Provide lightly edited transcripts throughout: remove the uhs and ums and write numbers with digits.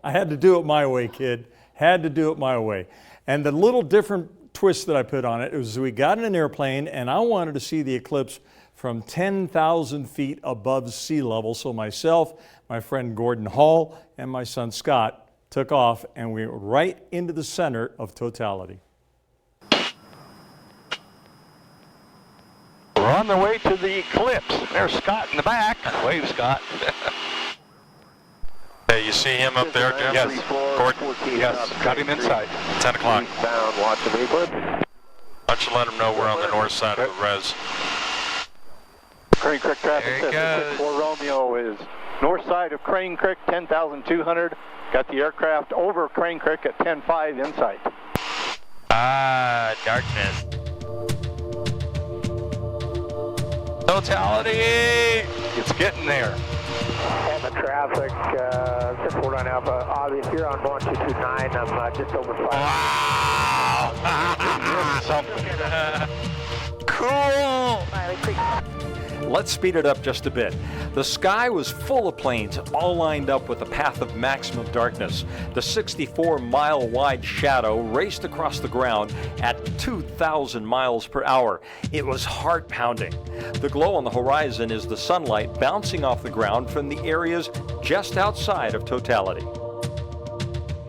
I had to do it my way, kid. Had to do it my way. And the little different twist that I put on it was we got in an airplane and I wanted to see the eclipse from 10,000 feet above sea level. So myself, my friend Gordon Hall, and my son Scott took off and we went right into the center of totality. We're on the way to the eclipse. There's Scott in the back. Wave, Scott. Hey, you see him up there, Jim? Yes. Gordon? Yes, got him inside. 10 o'clock. Eastbound, watch the eclipse. Why don't you let him know we're on the north side of the res. Crane Creek traffic, There he goes. 664 Romeo is north side of Crane Creek, 10,200. Got the aircraft over Crane Creek at 10.5 in sight. Ah, darkness. Totality! It's getting there. Emmett traffic, 649 Alpha, obvious, you're on 1229, I'm just over 5. Wow! Something. Cool! Let's speed it up just a bit. The sky was full of planes, all lined up with a path of maximum darkness. The 64-mile-wide shadow raced across the ground at 2,000 miles per hour. It was heart-pounding. The glow on the horizon is the sunlight bouncing off the ground from the areas just outside of totality.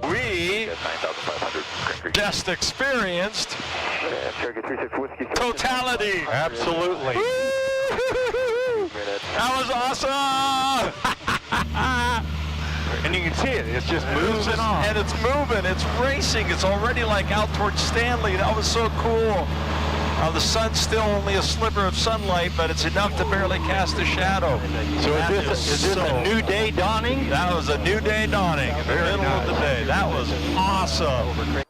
We just experienced totality! Absolutely. That was awesome! And you can see it. It's just moving on. And it's moving. It's racing. It's already like out towards Stanley. That was so cool. The sun's still only a sliver of sunlight, but it's enough to barely cast a shadow. So is this a new day dawning? That was a new day dawning in the middle of the day. That was awesome.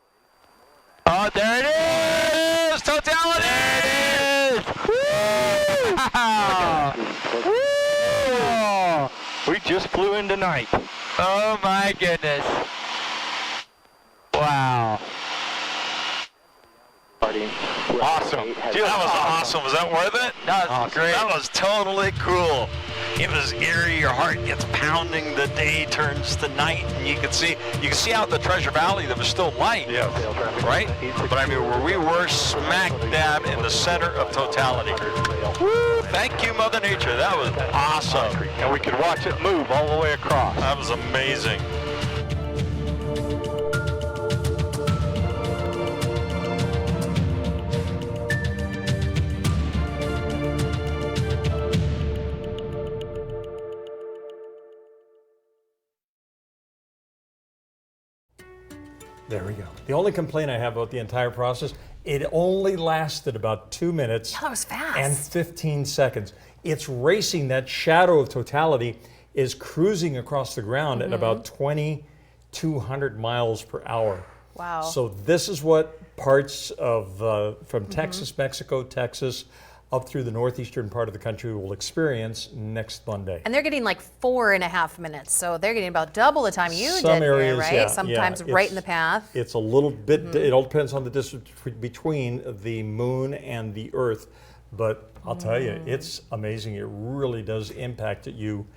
Oh, there it is! Totality! There it is! Woo! We just flew in tonight. Oh my goodness. Wow. Awesome. Dude, that was awesome. Was that worth it? That was great. That was totally cool. It was eerie. Your heart gets pounding. The day turns to night, and you can see out the Treasure Valley there was still light. Yeah. Right? But I mean, where we were smack dab in the center of totality. Woo! Thank you, Mother Nature. That was awesome. And we could watch it move all the way across. That was amazing. There we go. The only complaint I have about the entire process, it only lasted about 2 minutes. Yeah, that was fast. And 15 seconds. It's racing. That shadow of totality is cruising across the ground at about 2,200 miles per hour. Wow. So this is what parts of from Texas, Mexico, Texas, up through the northeastern part of the country will experience next Monday. And they're getting like 4.5 minutes, so they're getting about double the time you Some did areas, here, right? yeah, Sometimes yeah, right in the path. It's a little bit, it all depends on the distance between the moon and the earth. But I'll tell you, it's amazing. It really does impact you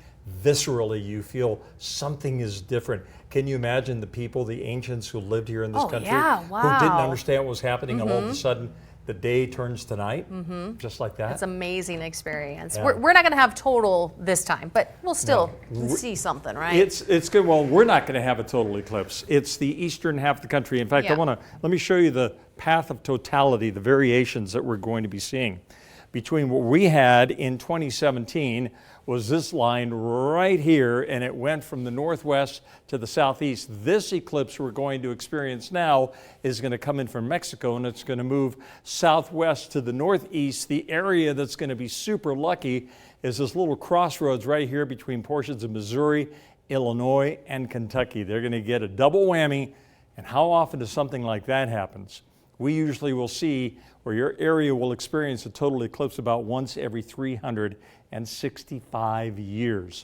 viscerally. You feel something is different. Can you imagine the people, the ancients who lived here in this country, who didn't understand what was happening, and all of a sudden the day turns to night, just like that? It's an amazing experience. Yeah. We're not going to have total this time, but we'll still see something, right? It's good. Well, we're not going to have a total eclipse. It's the eastern half of the country. In fact, let me show you the path of totality, the variations that we're going to be seeing. Between what we had in 2017 was this line right here, and it went from the northwest to the southeast. This eclipse we're going to experience now is going to come in from Mexico, and it's going to move southwest to the northeast. The area that's going to be super lucky is this little crossroads right here between portions of Missouri, Illinois, and Kentucky. They're going to get a double whammy, and how often does something like that happen? We usually will see, or your area will experience a total eclipse about once every 365 years.